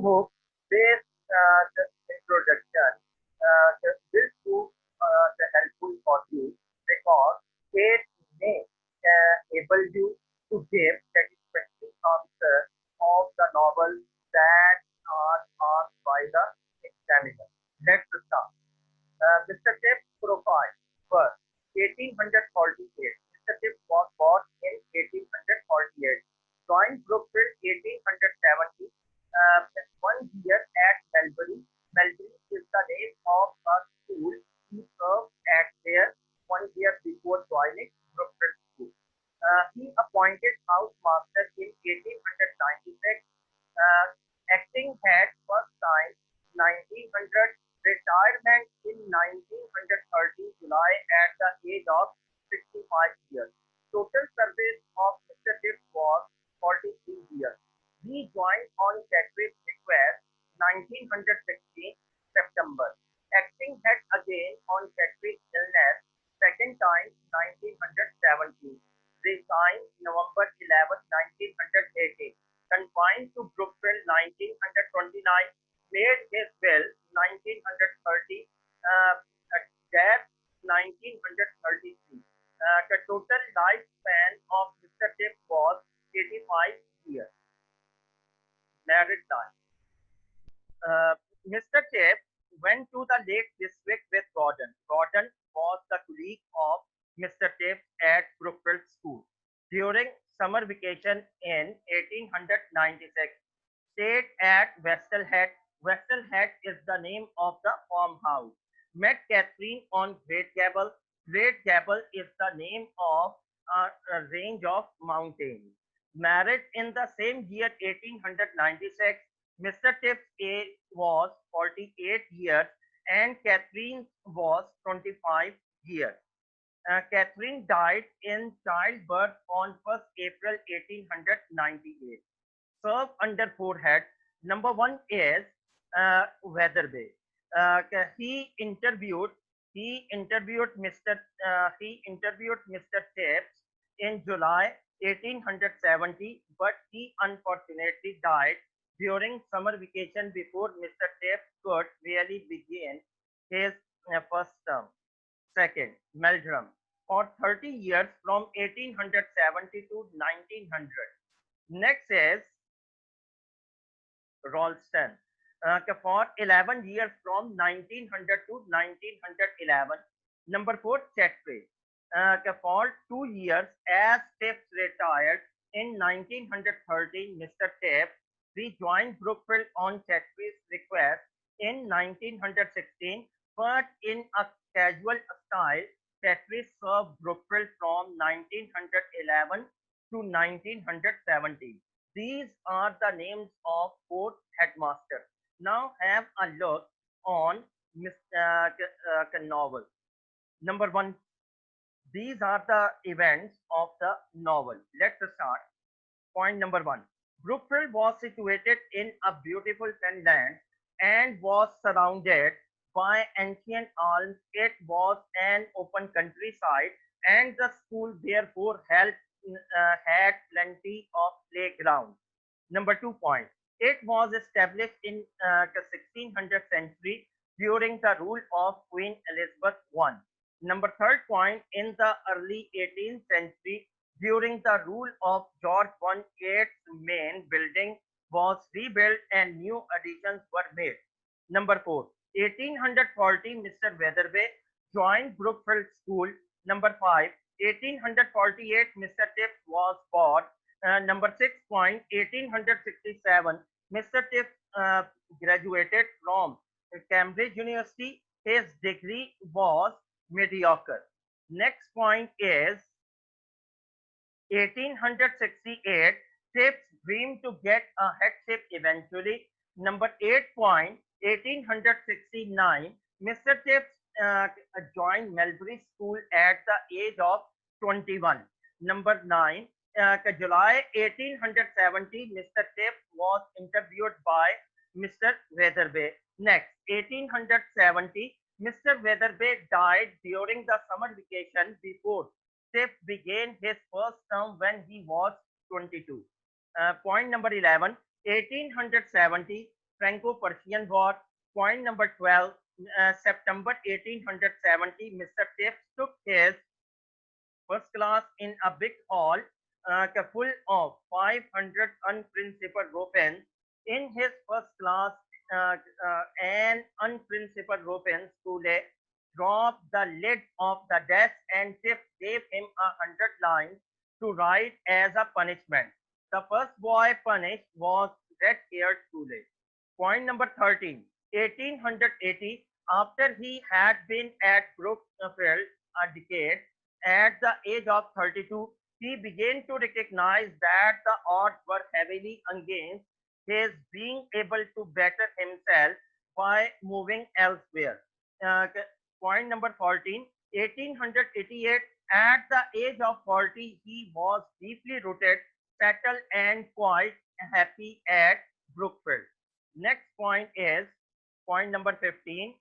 hope this the introduction will prove the helpful for you because it may able you to give satisfactory answer of the novel that are asked by the examiner. Let's start. Mr. Tips profile birth 1848. Mr. Tips was born in 1848. Joined Brookfield 1870. One year at Melbury. Melbury is the name of a school he served at there 1 year before joining Brookfield School. He appointed housemaster in 1896. Uh, Acting head first time 1900. Retirement in 1930 July at the age of 65 years. Total service of Mr. Tips was 43 years. He joined on Chadwick's request 1916 September. Acting head again on Chadwick's illness, second time 1917. Resigned November 11, 1918. Confined to Brookfield 1929. Made his will 1930. Death 1933. The total lifespan of Mr. Tips was 85 years. Married life. Mr. Tips went to the Lake District with Gordon. Gordon was the colleague of Mr. Tips at Brookfield School. During summer vacation in 1896, stayed at Vestal Head. Vestal Head is the name of the farmhouse. Met Catherine on Great Gable. Great Gable is the name of a range of mountains. Married in the same year 1896, Mr. Tips' age was 48 years and Catherine was 25 years. Catherine died in childbirth on 1st April 1898. Serve under four heads. Number one is Weatherby. He interviewed Mr. Tips in July 1870, but he unfortunately died during summer vacation before Mr. Tips could really begin his first term. Second, Meldrum. For 30 years from 1870 to 1900. Next is Ralston. For 11 years from 1900 to 1911. Number 4, Chatway. For 2 years as Tips retired in 1913, Mr. Tips rejoined Brookfield on Chatway's request in 1916, but in a casual style. Chatway served Brookfield from 1911 to 1970. These are the names of four headmasters. Now have a look on novel. Number one, these are the events of the novel. Let's start. Point number one. Brookfield was situated in a beautiful fenland and was surrounded by ancient elms. It was an open countryside and the school therefore had plenty of playground. Number 2 point. It was established in the 1600th century during the rule of Queen Elizabeth I. Number third point, in the early 18th century, during the rule of George I, its main building was rebuilt and new additions were made. Number 4, 1840, Mr. Weatherby joined Brookfield School. Number 5, 1848, Mr. Tips was born. Number 6 point, 1867, Mr. Tips graduated from Cambridge University. His degree was mediocre. Next point is 1868, Tips dreamed to get a headship eventually. Number 8 point, 1869, Mr. Tips joined Melbury School at the age of 21. Number 9, July 1870, Mr. Tips was interviewed by Mr. Weatherby. Next, 1870, Mr. Weatherby died during the summer vacation before Tips began his first term when he was 22. Point number 11, 1870, Franco-Prussian War. Point number 12, September 1870, Mr. Tips took his first class in a big hall full of 500 unprincipled Ruffians. In his first class, an unprincipled Ruffin Skule dropped the lid of the desk and Tip gave him 100 lines to write as a punishment. The first boy punished was red-haired Skule. Point number 13, 1880, after he had been at Brookfield a decade, at the age of 32, he began to recognize that the odds were heavily against his being able to better himself by moving elsewhere. Uh, Point number 14, 1888, at the age of 40, he was deeply rooted, settled, and quite happy at Brookfield. Next point is point number 15.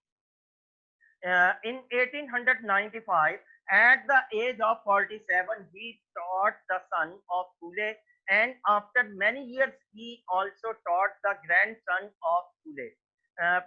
In 1895, at the age of 47, he taught the son of Pule, and after many years, he also taught the grandson of Pule.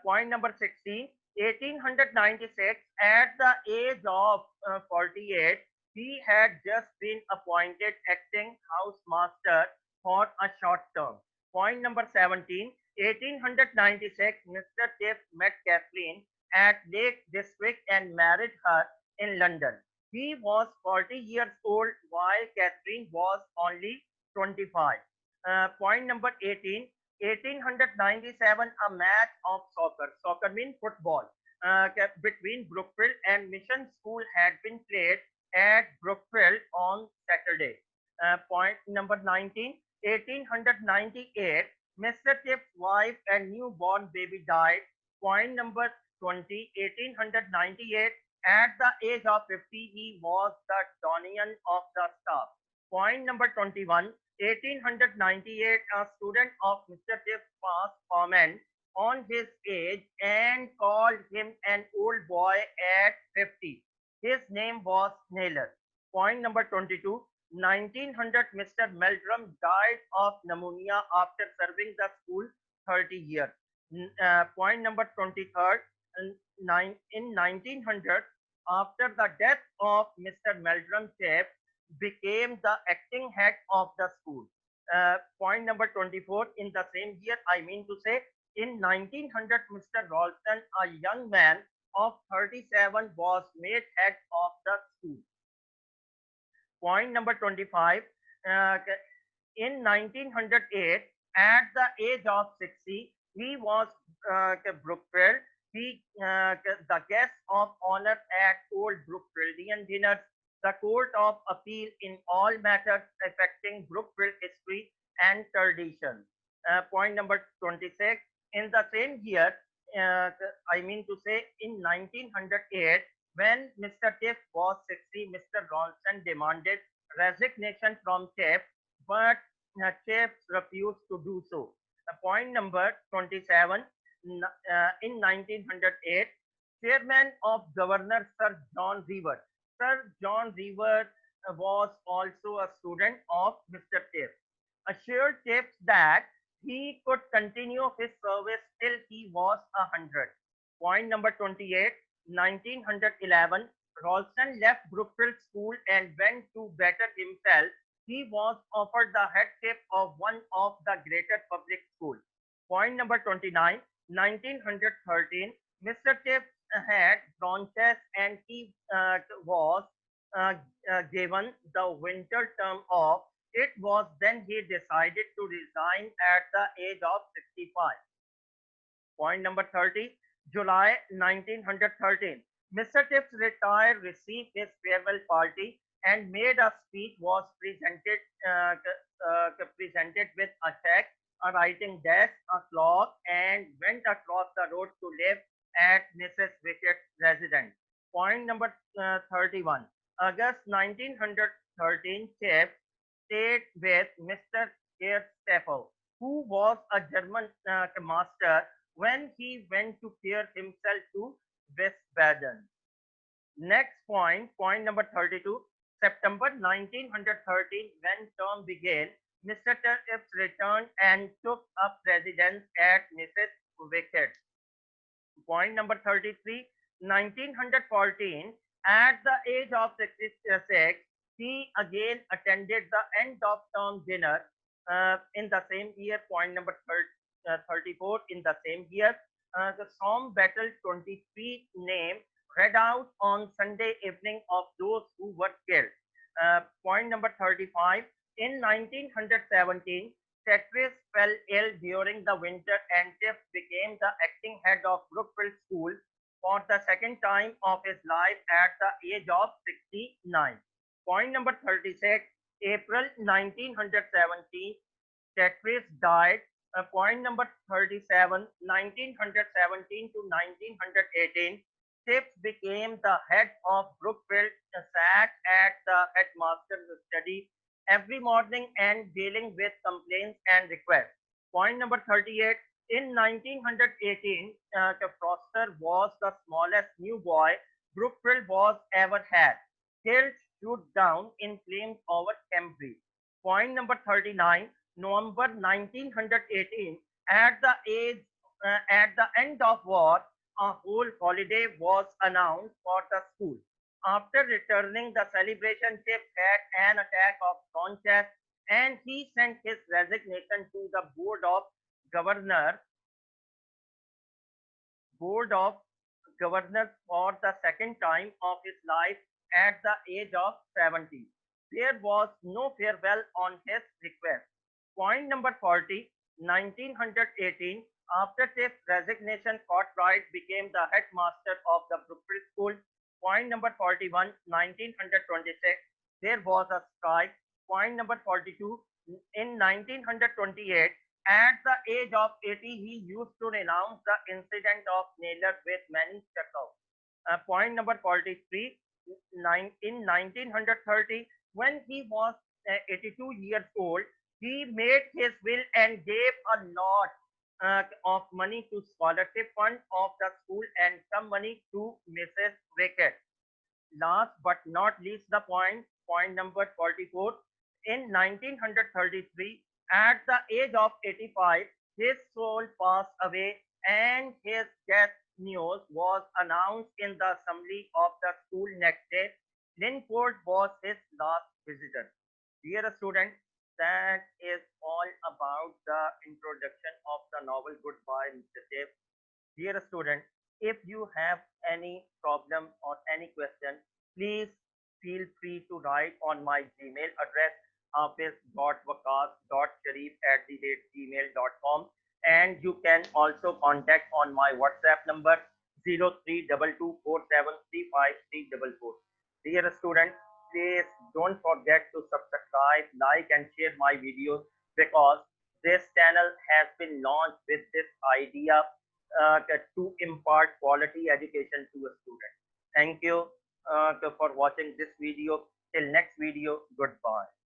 Point number 16, 1896, at the age of 48, he had just been appointed acting housemaster for a short term. Point number 17, 1896, Mr. Tiff met Kathleen at Lake District and married her in London. He was 40 years old while Catherine was only 25. Point number 18, 1897, a match of soccer. Soccer means football. Between Brookfield and Mission School had been played at Brookfield on Saturday. Point number 19, 1898, Mr. Tip's wife and newborn baby died. Point number 20, 1898, at the age of 50, he was the Donian of the staff. Point number 21, 1898, a student of Mr. Tips passed comment on his age and called him an old boy at 50. His name was Naylor. Point number 22, 1900, Mr. Meldrum died of pneumonia after serving the school 30 years. Point number 23rd, in 1900, after the death of Mr. Meldrum, Tip became the acting head of the school. Point number 24, in the same year, I mean to say, in 1900, Mr. Ralston, a young man of 37, was made head of the school. Point number 25, in 1908, at the age of 60, he was Brookfield. The guest of honor at Old Brookfieldian dinners, the Court of Appeal in all matters affecting Brookfield history and tradition. Point number 26, in the same year, I mean to say in 1908, when Mr. Tiff was 60, Mr. Ronson demanded resignation from Tiff, but Tiff refused to do so. Point number 27, in 1908, chairman of Governor Sir John Rever. Sir John Rever was also a student of Mr. Tiff. Assured Tiff that he could continue his service till he was 100. Point number 28, 1911, Ralston left Brookfield School and went to better himself. He was offered the headship of one of the greater public schools. Point number 29, 1913, Mr. Tiff had bronchitis and he was given the winter term off. It was then he decided to resign at the age of 65. Point number 30, July 1913. Mr. Tips retired, received his farewell party, and made a speech. Was presented with a check, a writing desk, a clock, and went across the road to live at Mrs. Wicket's residence. Point number 31. August 1913, Tips stayed with Mr. Staffel, who was a German master when he went to clear himself to Wiesbaden. Next point, point number 32, September 1913, when term began, Mr. Tips returned and took up residence at Mrs. wickets. Point number 33, 1914, at the age of 66, he again attended the end of term dinner in the same year. Point number 34, in the same year, the Somme Battle 23 name read out on Sunday evening of those who were killed. Point number 35, in 1917, Tetris fell ill during the winter and Tiff became the acting head of Brookfield School for the second time of his life at the age of 69. Point number 36, April 1917, Tetris died. Point number 37, 1917 to 1918, Tips became the head of Brookfield, sat at the headmaster's study every morning and dealing with complaints and requests. Point number 38, in 1918, Foster was the smallest new boy Brookfield was ever had. Killed, shoot down in flames over Cambridge. Point number 39, November 1918, at the end of war, a whole holiday was announced for the school. After returning, the celebration chief had an attack of bronchitis and he sent his resignation to the Governors Board of Governors for the second time of his life at the age of 70. There was no farewell on his request. Point number 40, 1918, after his resignation, Cartwright became the headmaster of the Brookfield School. Point number 41, 1926, there was a strike. Point number 42, in 1928, at the age of 80, he used to renounce the incident of Naylor with many checkouts. Point number 43, in 1930, when he was 82 years old, he made his will and gave a lot of money to scholarship fund of the school and some money to Mrs. Wickett. Last but not least, the point number 44. In 1933, at the age of 85, his soul passed away and his death news was announced in the assembly of the school next day. Linford was his last visitor. Dear student, that is all about the introduction of the novel Goodbye, Mr. Dave. Dear student, if you have any problem or any question, please feel free to write on my Gmail address hafiz.waqas.sharif@gmail.com, and you can also contact on my WhatsApp number 0322473534. Dear student, please don't forget to subscribe, like and share my videos because this channel has been launched with this idea to impart quality education to a student. Thank you for watching this video. Till next video,